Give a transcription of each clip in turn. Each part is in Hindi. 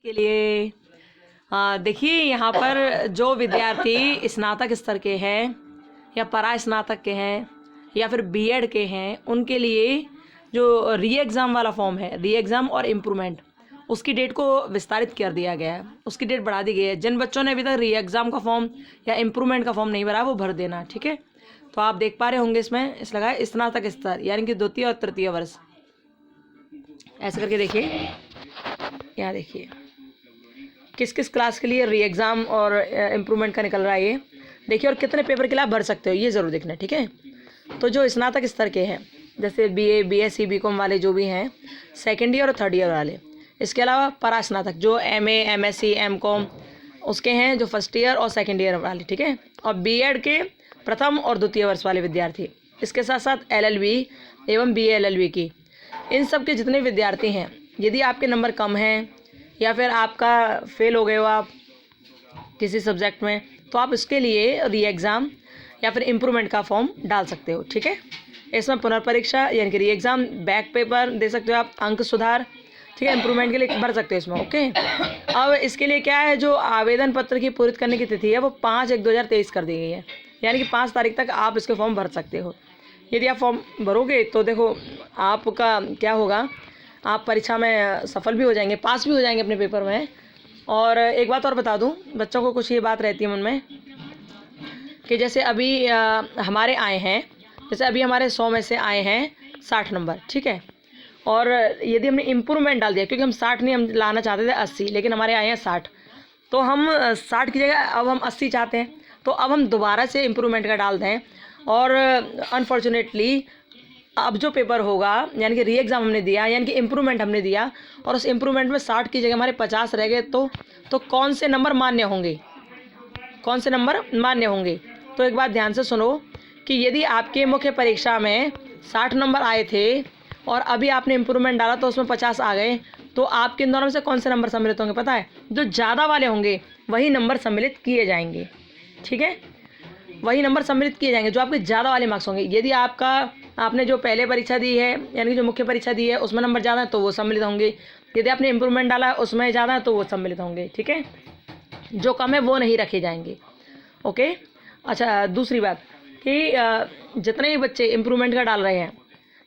के लिए देखिए यहाँ पर जो विद्यार्थी स्नातक स्तर के हैं या परा स्नातक के हैं या फिर बीएड के हैं, उनके लिए जो री एग्ज़ाम वाला फॉर्म है, री एग्ज़ाम और इम्प्रूवमेंट, उसकी डेट को विस्तारित कर दिया गया है, उसकी डेट बढ़ा दी गई है। जिन बच्चों ने अभी तक री एग्ज़ाम का फॉर्म या इम्प्रूवमेंट का फॉर्म नहीं भरा वो भर देना, ठीक है। तो आप देख पा रहे होंगे इसमें इस लगा है स्नातक स्तर यानी कि द्वितीय और तृतीय वर्ष, ऐसे करके देखिए। यहाँ देखिए किस किस क्लास के लिए री एग्ज़ाम और इम्प्रूवमेंट का निकल रहा है ये देखिए, और कितने पेपर के लिए आप भर सकते हो ये ज़रूर देखना, ठीक है। तो जो स्नातक स्तर के हैं जैसे बीए, बीएससी, बीकॉम वाले जो भी हैं, सेकेंड ईयर और थर्ड ईयर वाले, इसके अलावा परा स्नातक जो एमए, एमएससी, एमकॉम उसके हैं जो फर्स्ट ईयर और सेकेंड ईयर वाले, ठीक है। और बीएड के प्रथम और द्वितीय वर्ष वाले विद्यार्थी, इसके साथ साथ एलएलबी एवं बीए एलएलबी की, इन सब के जितने विद्यार्थी हैं, यदि आपके नंबर कम हैं या फिर आपका फेल हो गए हो आप किसी सब्जेक्ट में, तो आप इसके लिए री एग्ज़ाम या फिर इम्प्रूवमेंट का फॉर्म डाल सकते हो, ठीक है। इसमें पुनर्परीक्षा यानी कि री एग्ज़ाम, बैक पेपर दे सकते हो आप, अंक सुधार, ठीक है, इम्प्रूवमेंट के लिए भर सकते हो इसमें, ओके। अब इसके लिए क्या है, जो आवेदन पत्र की पूरित करने की तिथि है वो 5/1/2023 कर दी गई है, यानी कि 5 तारीख तक आप इसके फॉर्म भर सकते हो। यदि आप फॉर्म भरोगे तो देखो आपका क्या होगा, आप परीक्षा में सफल भी हो जाएंगे, पास भी हो जाएंगे अपने पेपर में। और एक बात और बता दूं, बच्चों को कुछ ये बात रहती है मन में कि जैसे अभी हमारे आए हैं, जैसे अभी हमारे 100 में से आए हैं 60 नंबर, ठीक है। और यदि हमने इम्प्रूवमेंट डाल दिया, क्योंकि हम 60 नहीं, हम लाना चाहते थे 80, लेकिन हमारे आए हैं 60, तो हम 60 की जगह अब हम 80 चाहते हैं, तो अब हम दोबारा से इम्प्रूवमेंट का डाल दें। और अनफॉर्चुनेटली अब जो पेपर होगा यानी कि री एग्ज़ाम हमने दिया यानी कि इम्प्रूवमेंट हमने दिया और उस इम्प्रूवमेंट में 60 की जगह हमारे 50 रह गए, तो कौन से नंबर मान्य होंगे, कौन से नंबर मान्य होंगे। तो एक बात ध्यान से सुनो कि यदि आपके मुख्य परीक्षा में 60 नंबर आए थे और अभी आपने इम्प्रूवमेंट डाला तो उसमें 50 आ गए, तो आपके इन दोनों में से कौन से नंबर सम्मिलित होंगे पता है, जो ज़्यादा वाले होंगे वही नंबर सम्मिलित किए जाएंगे, ठीक है, वही नंबर सम्मिलित किए जाएंगे जो आपके ज़्यादा वाले मार्क्स होंगे। यदि आपने जो पहले परीक्षा दी है यानी कि जो मुख्य परीक्षा दी है उसमें नंबर ज़्यादा है तो वो सम्मिलित होंगे, यदि आपने इम्प्रूवमेंट डाला है उसमें ज़्यादा है तो वो सम्मिलित होंगे, ठीक है। जो कम है वो नहीं रखे जाएंगे, ओके। अच्छा, दूसरी बात कि जितने भी बच्चे इम्प्रूवमेंट का डाल रहे हैं,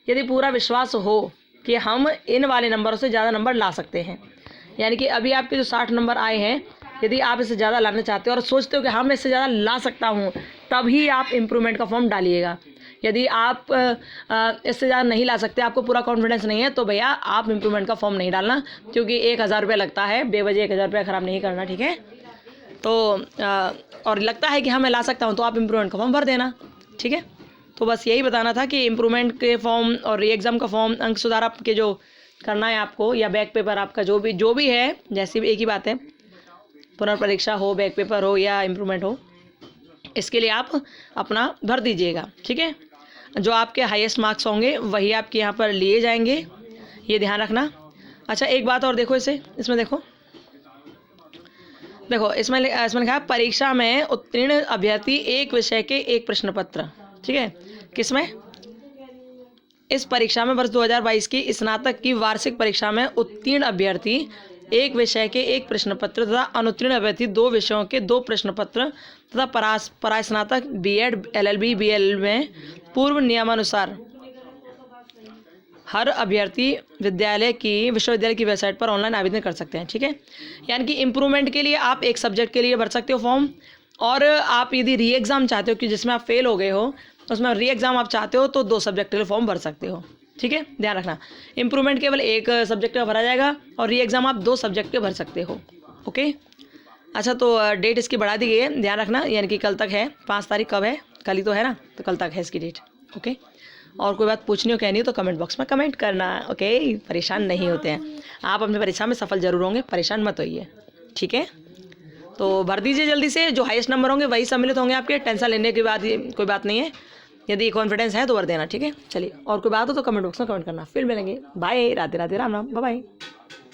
यदि पूरा विश्वास हो कि हम इन वाले नंबरों से ज़्यादा नंबर ला सकते हैं, यानी कि अभी आपके जो 60 नंबर आए हैं, यदि आप इससे ज़्यादा लाना चाहते हो और सोचते हो कि हाँ मैं इससे ज़्यादा ला सकता हूँ, तभी आप इम्प्रूवमेंट का फॉर्म डालिएगा। यदि आप इससे ज़्यादा नहीं ला सकते, आपको पूरा कॉन्फिडेंस नहीं है, तो भैया आप इम्प्रूवमेंट का फॉर्म नहीं डालना, क्योंकि 1000 रुपये लगता है, बेवजह 1000 रुपये ख़राब नहीं करना, ठीक है। तो और लगता है कि हाँ मैं ला सकता हूँ, तो आप इम्प्रूवमेंट का फॉर्म भर देना, ठीक है। तो बस यही बताना था कि इम्प्रूवमेंट के फॉर्म और री एग्ज़ाम का फॉर्म, अंक सुधार आपके जो करना है आपको, या बैक पेपर आपका जो भी है, जैसी भी एक ही बात है, पुनर्परीक्षा हो, बैक पेपर हो या इम्प्रूवमेंट हो, इसके लिए आप अपना भर दीजिएगा, ठीक है। जो आपके हाईएस्ट मार्क्स होंगे वही आपके यहाँ पर लिए जाएंगे, ये ध्यान रखना। अच्छा, एक बात और देखो, इसमें देखो इसमें लिखा है परीक्षा में उत्तीर्ण अभ्यर्थी एक विषय के एक प्रश्न पत्र, ठीक है। किसमें? इस परीक्षा में वर्ष 2022 की स्नातक की वार्षिक परीक्षा में उत्तीर्ण अभ्यर्थी एक विषय के एक प्रश्न पत्र तथा अनुत्तीर्ण अभ्यर्थी 2 विषयों के 2 प्रश्न पत्र तथा परास्नातक बीएड, एलएलबी, बीएल में पूर्व नियमानुसार हर अभ्यर्थी विश्वविद्यालय की वेबसाइट पर ऑनलाइन आवेदन कर सकते हैं, ठीक है। यानी कि इम्प्रूवमेंट के लिए आप एक सब्जेक्ट के लिए भर सकते हो फॉर्म, और आप यदि री एग्ज़ाम चाहते हो कि जिसमें आप फेल हो गए हो, उसमें री एग्ज़ाम आप चाहते हो तो 2 सब्जेक्ट के लिए फॉर्म भर सकते हो, ठीक है। ध्यान रखना, इम्प्रूवमेंट केवल एक सब्जेक्ट का भरा जाएगा और री एग्ज़ाम आप 2 सब्जेक्ट के भर सकते हो, ओके। अच्छा, तो डेट इसकी बढ़ा दी गई है, ध्यान रखना, यानी कि कल तक है, 5 तारीख कब है, कल ही तो है ना, तो कल तक है इसकी डेट, ओके। और कोई बात पूछनी हो, कहनी हो तो कमेंट बॉक्स में कमेंट करना, ओके। परेशान नहीं होते हैं आप, अपनी परीक्षा में सफल जरूर होंगे, परेशान मत होइए, ठीक है। तो भर दीजिए जल्दी से, जो हाईएस्ट नंबर होंगे वही सम्मिलित होंगे आपके, टेंशन लेने की बात कोई बात नहीं है, यदि कॉन्फिडेंस है तो भर देना, ठीक है। चलिए, और कोई बात हो तो कमेंट बॉक्स में कमेंट करना, फिर मिलेंगे, bye, Radhe Radhe, Ram Ram, bye bye.